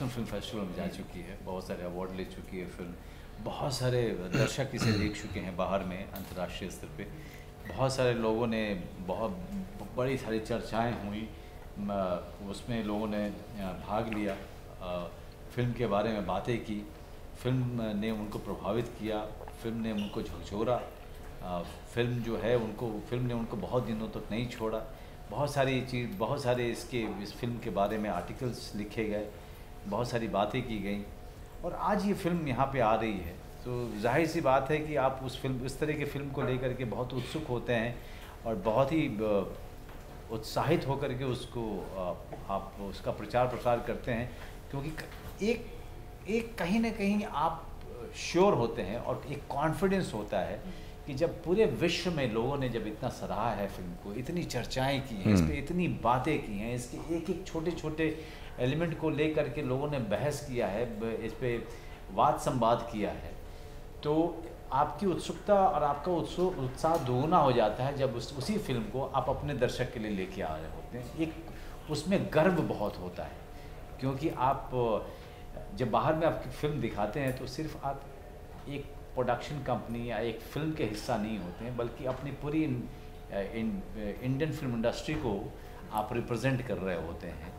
National film festival में जा चुकी है, बहुत सारे अवार्ड ले चुकी है फिल्म, बहुत सारे दर्शक इसे देख चुके हैं बाहर में, अंतर्राष्ट्रीय स्तर पे बहुत सारे लोगों ने, बहुत बड़ी सारी चर्चाएं हुई, उसमें लोगों ने भाग लिया, फिल्म के बारे में बातें की, फिल्म ने उनको प्रभावित किया, फिल्म ने उनको झकझोरा, फिल्म जो है फिल्म ने उनको बहुत दिनों तक नहीं छोड़ा। बहुत सारे इस फिल्म के बारे में आर्टिकल्स लिखे गए, बहुत सारी बातें की गई, और आज ये फिल्म यहाँ पे आ रही है, तो जाहिर सी बात है कि आप इस तरह की फ़िल्म को लेकर के बहुत उत्सुक होते हैं और बहुत ही उत्साहित होकर के आप उसका प्रचार प्रसार करते हैं, क्योंकि एक कहीं ना कहीं आप श्योर होते हैं और एक कॉन्फिडेंस होता है कि जब पूरे विश्व में लोगों ने जब इतना सराहा है फिल्म को, इतनी चर्चाएं की हैं, इस पर इतनी बातें की हैं, इसके एक छोटे छोटे एलिमेंट को लेकर के लोगों ने बहस किया है, इस पे वाद संवाद किया है, तो आपकी उत्सुकता और आपका उत्साह दोगुना हो जाता है जब उसी फिल्म को आप अपने दर्शक के लिए लेके आ रहे होते हैं। एक उसमें गर्व बहुत होता है, क्योंकि आप जब बाहर में आपकी फिल्म दिखाते हैं तो सिर्फ आप एक प्रोडक्शन कंपनी या एक फिल्म के हिस्सा नहीं होते हैं, बल्कि अपनी पूरी इंडियन फिल्म इंडस्ट्री को आप रिप्रेजेंट कर रहे होते हैं।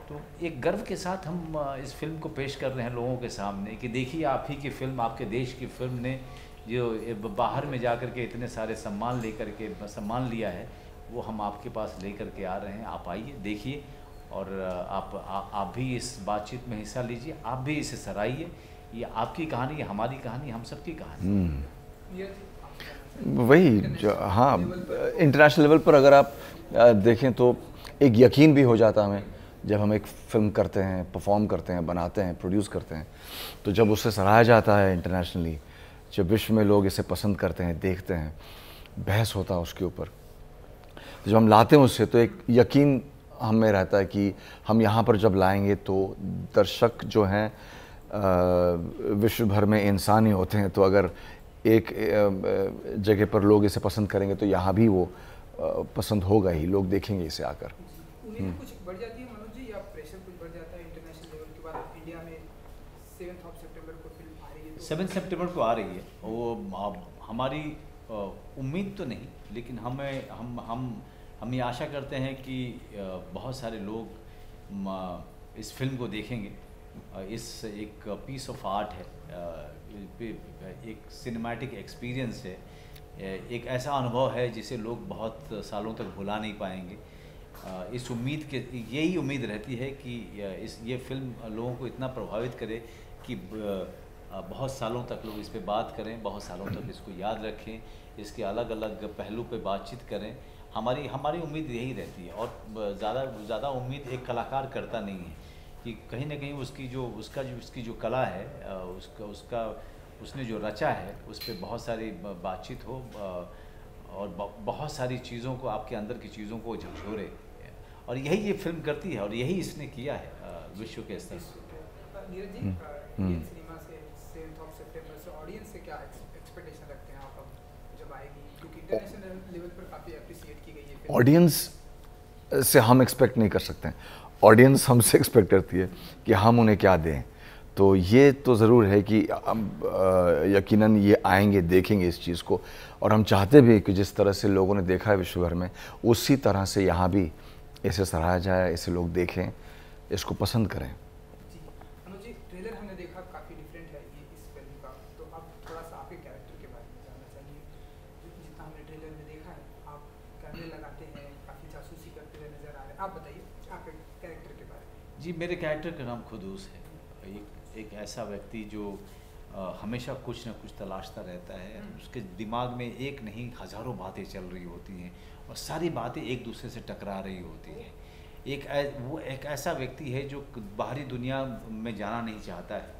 तो एक गर्व के साथ हम इस फिल्म को पेश कर रहे हैं लोगों के सामने कि देखिए, आप ही की फिल्म, आपके देश की फिल्म ने जो बाहर में जा कर के इतने सारे सम्मान लिया है, वो हम आपके पास लेकर के आ रहे हैं। आप आइए, देखिए, और आप भी इस बातचीत में हिस्सा लीजिए, आप भी इसे सराहिए। ये आपकी कहानी, ये हमारी कहानी, हम सबकी कहानी। वही जो, हाँ, इंटरनेशनल लेवल पर अगर आप देखें तो एक यकीन भी हो जाता हमें जब हम एक फ़िल्म करते हैं, परफॉर्म करते हैं, बनाते हैं, प्रोड्यूस करते हैं, तो जब उसे सराहा जाता है इंटरनेशनली, जब विश्व में लोग इसे पसंद करते हैं, देखते हैं, बहस होता है उसके ऊपर, तो जब हम लाते हैं उससे, तो एक यकीन हमें रहता है कि हम यहाँ पर जब लाएंगे तो दर्शक जो हैं विश्व भर में इंसान ही होते हैं, तो अगर एक जगह पर लोग इसे पसंद करेंगे तो यहाँ भी वो पसंद होगा ही, लोग देखेंगे इसे आकर। उम्मीद कुछ बढ़ जाती है मनोज जी, या प्रेशर कुछ बढ़ जाता है इंटरनेशनल लेवल के बाद? इंडिया में 7 सितंबर को फिल्म आ रही है, 7 सितंबर को आ रही है, वो हमारी उम्मीद तो नहीं, लेकिन हम ये आशा करते हैं कि बहुत सारे लोग इस फिल्म को देखेंगे। इस एक पीस ऑफ आर्ट है, एक सिनेमैटिक एक्सपीरियंस है, एक ऐसा अनुभव है जिसे लोग बहुत सालों तक भुला नहीं पाएंगे। यही उम्मीद रहती है कि ये फिल्म लोगों को इतना प्रभावित करे कि बहुत सालों तक लोग इस पे बात करें, बहुत सालों तक इसको याद रखें, इसके अलग अलग पहलू पे बातचीत करें। हमारी उम्मीद यही रहती है, और ज़्यादा उम्मीद एक कलाकार करता नहीं है कि कहीं ना कहीं उसकी जो कला है, उसने जो रचा है, उस पर बहुत सारी बातचीत हो, और बहुत सारी चीज़ों को, आपके अंदर की चीज़ों को झकझोरे, और यही ये फिल्म करती है, और यही इसने किया है विश्व के स्तर पर। नीरज जी, इंडियन सिनेमा से 7 सितंबर से ऑडियंस से क्या एक्सपेक्टेशन रखते हैं आप जब आएगी, क्योंकि इंटरनेशनल लेवल पर काफ़ी अप्रिशिएट की गई है फिल्म? ऑडियंस से हम एक्सपेक्ट नहीं कर सकते हैं, ऑडियंस हमसे एक्सपेक्ट करती है कि हम उन्हें क्या दें। तो ये तो ज़रूर है कि यकीनन ये आएंगे, देखेंगे इस चीज़ को, और हम चाहते भी कि जिस तरह से लोगों ने देखा है विश्व भर में, उसी तरह से यहाँ भी इसे सराहा जाए, इसे लोग देखें, इसको पसंद करें। जी अनुज जी, ट्रेलर हमने देखा काफ़ी डिफरेंट है ये इस फिल्म का, तो अब थोड़ा सा आपके कैरेक्टर के बारे में जानना चाहिए। जितना हमने ट्रेलर में देखा है, आप कैमरे लगाते हैं, काफ़ी जासूसी करते हुए नजर आ रहे हैं, आप बताइए आपके कैरेक्टर के बारे में। जी, मेरे कैरेक्टर का नाम खुदूस है, एक ऐसा व्यक्ति जो हमेशा कुछ न कुछ तलाशता रहता है। उसके दिमाग में एक नहीं, हज़ारों बातें चल रही होती हैं, और सारी बातें एक दूसरे से टकरा रही होती हैं। वो एक ऐसा व्यक्ति है जो बाहरी दुनिया में जाना नहीं चाहता है,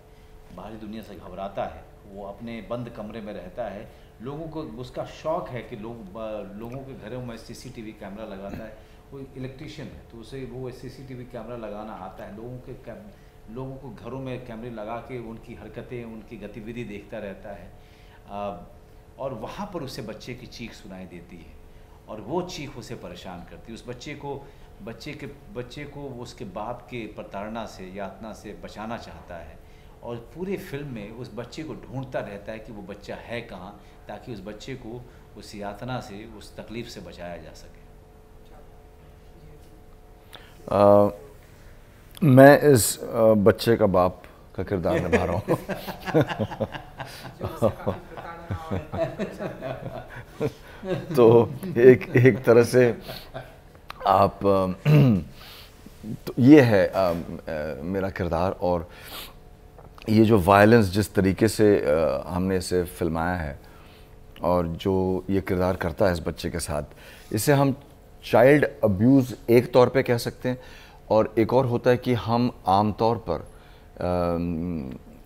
बाहरी दुनिया से घबराता है, वो अपने बंद कमरे में रहता है। लोगों को उसका शौक़ है कि लोगों के घरों में CCTV कैमरा लगाता है। वो इलेक्ट्रीशियन है, तो उसे वो CCTV कैमरा लगाना आता है। लोगों को घरों में कैमरे लगा के उनकी हरकतें, उनकी गतिविधि देखता रहता है, और वहाँ पर उसे बच्चे की चीख सुनाई देती है, और वो चीख उसे परेशान करती है। उस बच्चे को बच्चे को उसके बाप के प्रताड़ना से, यातना से बचाना चाहता है, और पूरे फिल्म में उस बच्चे को ढूंढता रहता है कि वो बच्चा है कहाँ, ताकि उस बच्चे को उस यातना से, उस तकलीफ़ से बचाया जा सके। मैं इस बच्चे का बाप का किरदार निभा रहा हूँ। तो एक तरह से आप तो ये है मेरा किरदार, और ये जो वायलेंस जिस तरीके से हमने इसे फिल्माया है और जो ये किरदार करता है इस बच्चे के साथ, इसे हम चाइल्ड अब्यूज़ एक तौर पे कह सकते हैं, और एक और होता है कि हम आम तौर पर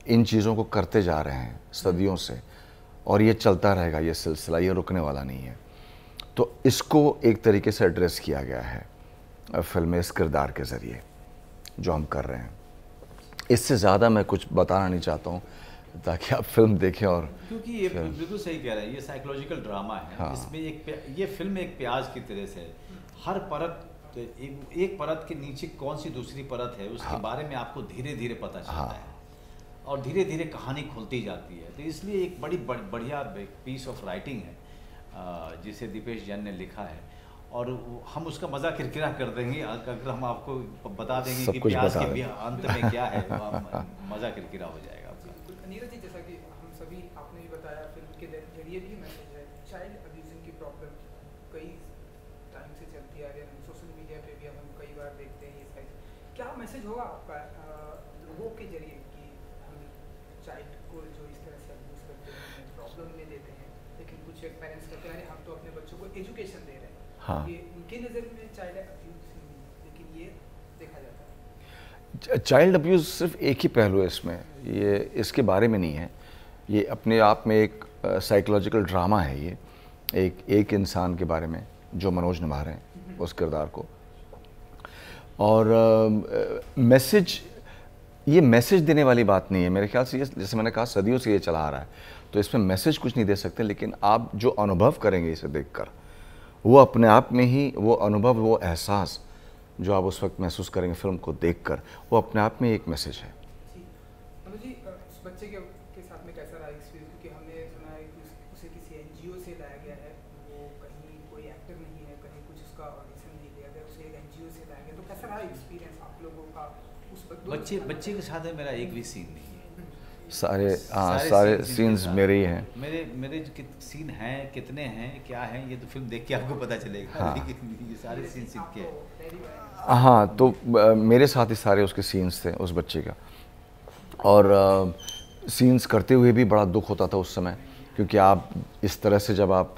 इन चीज़ों को करते जा रहे हैं सदियों से, और ये चलता रहेगा, ये सिलसिला, ये रुकने वाला नहीं है। तो इसको एक तरीके से एड्रेस किया गया है फिल्म में इस किरदार के ज़रिए जो हम कर रहे हैं। इससे ज़्यादा मैं कुछ बताना नहीं चाहता हूँ, ताकि आप फिल्म देखें। और क्योंकि ये बिल्कुल सही कह रहे हैं, ये साइकोलॉजिकल ड्रामा है। हाँ। इसमें ये फिल्म एक प्याज की तरह से है। हर परत, एक परत के नीचे कौन सी दूसरी परत है, उसके बारे में आपको धीरे धीरे पता चलता है, और धीरे धीरे कहानी खुलती जाती है। तो इसलिए एक बढ़िया पीस ऑफ राइटिंग है जिसे दीपेश जैन ने लिखा है, और हम उसका मज़ा किरकिरा कर देंगे अगर हम आपको बता देंगे कि प्याज के अंत में क्या है, मज़ा किरकिरा हो जाएगा आपका। नीरज जी, जैसा कि हम सभी, आपने भी बताया, फिल्म के जरिए भी मैसेज है, चाइल्ड अब्यूजिंग की प्रॉब्लम कई टाइम से चलती आ रही है, सोशल मीडिया पे भी हम कई बार देखते हैं ये साइड। क्या मैसेज होगा आपका लोगों के जरिए कि हम चाइल्ड को जो इस तरह से अब्यूज करते हैं, प्रॉब्लम में देते हैं, लेकिन कुछ एक पेरेंट्स कहते हैं हम तो अपने बच्चों को एजुकेशन दे रहे हैं। हाँ, ये उनके नज़र में चाइल्ड अब्यूज, लेकिन ये देखा जाता है। चाइल्ड अब्यूज़ सिर्फ एक ही पहलू है इसमें, ये इसके बारे में नहीं है। ये अपने आप में एक साइकोलॉजिकल ड्रामा है। ये एक इंसान के बारे में जो मनोज निभा रहे हैं उस किरदार को। और मैसेज, ये मैसेज देने वाली बात नहीं है मेरे ख्याल से। ये जैसे मैंने कहा, सदियों से ये चला आ रहा है, तो इसमें मैसेज कुछ नहीं दे सकते, लेकिन आप जो अनुभव करेंगे इसे देखकर, वो अपने आप में ही वो अनुभव, वो एहसास जो आप उस वक्त महसूस करेंगे फिल्म को देखकर, वो अपने आप में एक मैसेज है। अनुज जी, उस बच्चे के साथ में कैसा रहा एक्सपीरियंस? क्योंकि हमने सुना है कि उसे किसी एनजीओ से लाया गया है, वो कहीं कोई एक्टर नहीं है, कहीं कुछ उसका ऑडिशन नहीं लिया गया, उसे एक एनजीओ से लाया गया। तो कैसा रहा एक्सपीरियंस आप लोगों का उस बच्चे के साथ मेरा एक भी सीन नहीं है। सारे सीन्स मेरे ही हैं। मेरे जो सीन हैं, कितने हैं, क्या हैं, ये तो फिल्म देख के आपको पता चलेगा। हाँ। लेकिन ये सारे सीन के हैं। हाँ, तो मेरे साथ ही सारे उसके सीन्स थे उस बच्चे का, और सीन्स करते हुए भी बड़ा दुख होता था उस समय, क्योंकि आप इस तरह से जब आप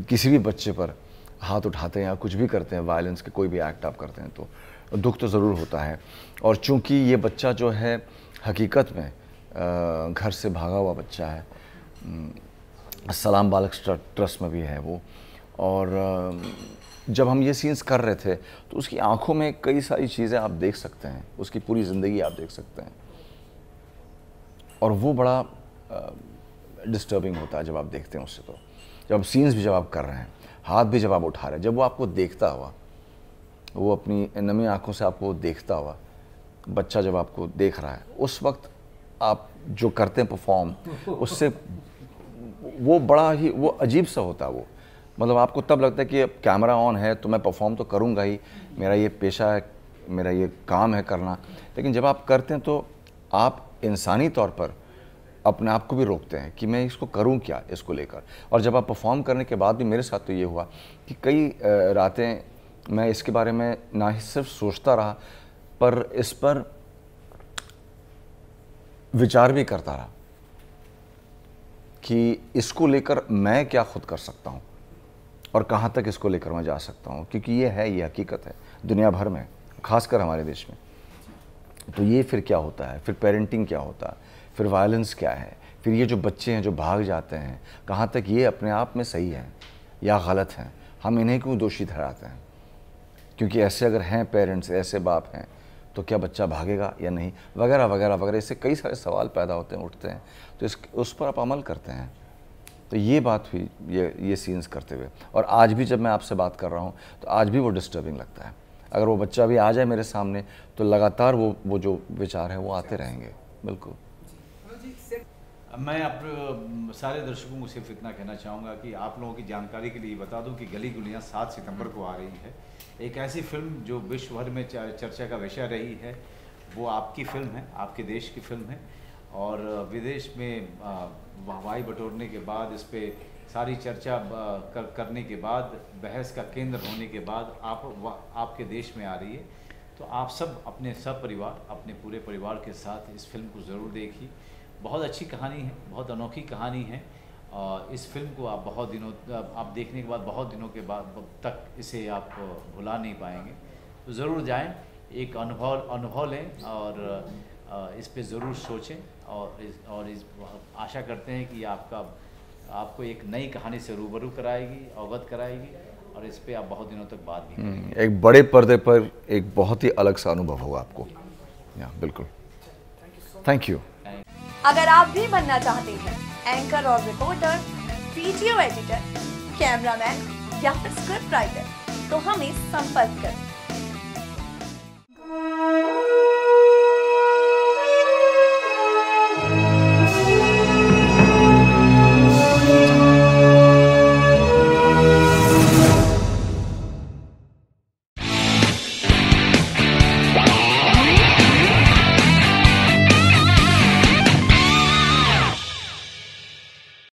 किसी भी बच्चे पर हाथ उठाते हैं या कुछ भी करते हैं, वायलेंस के कोई भी एक्ट आप करते हैं, तो दुख तो ज़रूर होता है। और चूंकि ये बच्चा जो है हकीकत में घर से भागा हुआ बच्चा है, सलाम बालक ट्रस्ट में भी है वो, और जब हम ये सीन्स कर रहे थे तो उसकी आंखों में कई सारी चीज़ें आप देख सकते हैं, उसकी पूरी ज़िंदगी आप देख सकते हैं, और वो बड़ा डिस्टर्बिंग होता है जब आप देखते हैं उससे। तो जब सीन्स भी जब आप कर रहे हैं, हाथ भी जब आप उठा रहे हैं, जब वो आपको देखता हुआ, वो अपनी नमी आंखों से आपको देखता हुआ, बच्चा जब आपको देख रहा है, उस वक्त आप जो करते हैं परफॉर्म, उससे वो बड़ा ही वो अजीब सा होता है। वो मतलब आपको तब लगता है कि अब कैमरा ऑन है तो मैं परफॉर्म तो करूँगा ही, मेरा ये पेशा है, मेरा ये काम है करना। लेकिन जब आप करते हैं तो आप इंसानी तौर पर अपने आप को भी रोकते हैं कि मैं इसको करूं क्या, इसको लेकर। और जब आप परफॉर्म करने के बाद भी, मेरे साथ तो ये हुआ कि कई रातें मैं इसके बारे में ना ही सिर्फ सोचता रहा, पर इस पर विचार भी करता रहा कि इसको लेकर मैं क्या खुद कर सकता हूं और कहां तक इसको लेकर मैं जा सकता हूं, क्योंकि ये हकीकत है दुनिया भर में, खासकर हमारे देश में। तो ये फिर क्या होता है, फिर पेरेंटिंग क्या होता है, फिर वायलेंस क्या है, फिर ये जो बच्चे हैं जो भाग जाते हैं, कहाँ तक ये अपने आप में सही है या गलत हैं, हम इन्हें क्यों दोषी ठहराते हैं, क्योंकि ऐसे अगर हैं पेरेंट्स, ऐसे बाप हैं, तो क्या बच्चा भागेगा या नहीं, वगैरह वगैरह वगैरह। इससे कई सारे सवाल पैदा होते हैं, उठते हैं, तो उस पर आप अमल करते हैं। तो ये बात हुई ये सीन्स करते हुए, और आज भी जब मैं आपसे बात कर रहा हूँ तो आज भी वो डिस्टर्बिंग लगता है। अगर वो बच्चा भी आ जाए मेरे सामने तो लगातार वो जो विचार है वो आते रहेंगे। बिल्कुल। मैं आप सारे दर्शकों को सिर्फ इतना कहना चाहूँगा कि आप लोगों की जानकारी के लिए बता दूं कि गली गुलियाँ 7 सितंबर को आ रही है। एक ऐसी फिल्म जो विश्व भर में चर्चा का विषय रही है, वो आपकी फिल्म है, आपके देश की फिल्म है। और विदेश में वाहवाही बटोरने के बाद, इस पर सारी चर्चा करने के बाद, बहस का केंद्र होने के बाद आपके देश में आ रही है। तो आप सब अपने सब परिवार, अपने पूरे परिवार के साथ इस फिल्म को ज़रूर देखिए। बहुत अच्छी कहानी है, बहुत अनोखी कहानी है। इस फिल्म को आप आप देखने के बाद बहुत दिनों के बाद तक इसे आप भुला नहीं पाएंगे। तो ज़रूर जाएं, एक अनुभव लें और इस पे ज़रूर सोचें और आशा करते हैं कि आपको एक नई कहानी से रूबरू कराएगी, अवगत कराएगी और इस पे आप बहुत दिनों तक बात भी करेंगे। एक बड़े पर्दे पर एक बहुत ही अलग सा अनुभव होगा आपको। बिल्कुल। Thank you. अगर आप भी बनना चाहते हैं एंकर और रिपोर्टर, वीडियो एडिटर, कैमरामैन या फिर स्क्रिप्ट राइटर, तो हमें संपर्क करें।